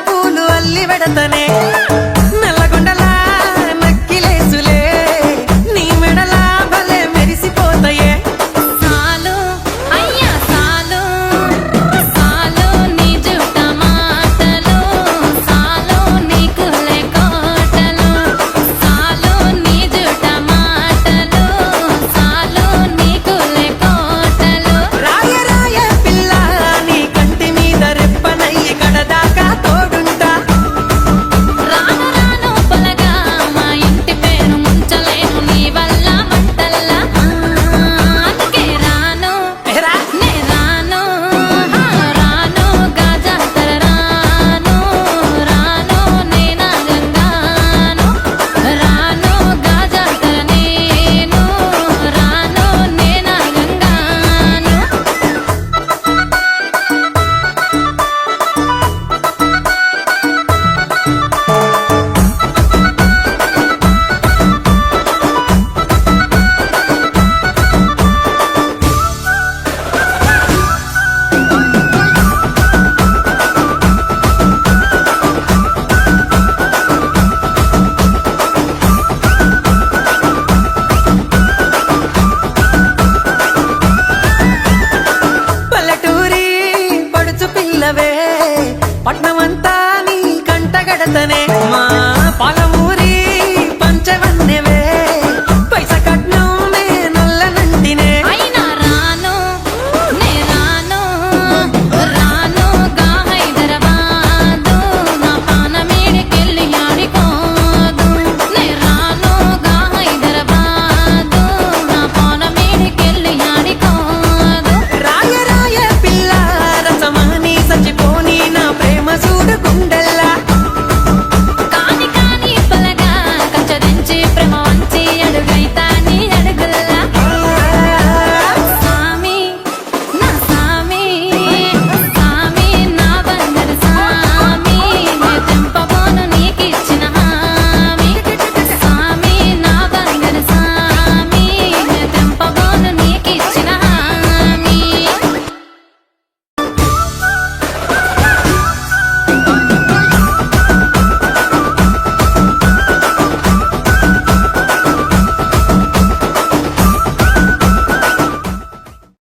పూలు అల్లి వెడతనే నల్లగొండలా నక్కిలేసులే నీ మెడలా భలే మెరిసిపోతాయే సాలు అయ్యా సాలు సాలు నీ జుట్ట మాటలు సాలు నీకులే కోటలు సాలు నీ జుట్ట మాటలు సాలు నీకులే కోటలు రాయ రాయ పిల్ల నీ కంటి మీద రెప్పనయ్యి కడదాకా తోడుంటా రాను రాను పొలగా మా ఇంటి పేరు ముంచలేను నీ వల్ల మంటల్లా అందుకే రాను ఎరా నే రాను రాను గాజాతర రాను రాను నేనా గంగాను రాను గాజాతర నేను రాను నేనా గంగాను పల్లెటూరి పడుచు పిల్లవే పట్నమంతా నీ కంటగడతనే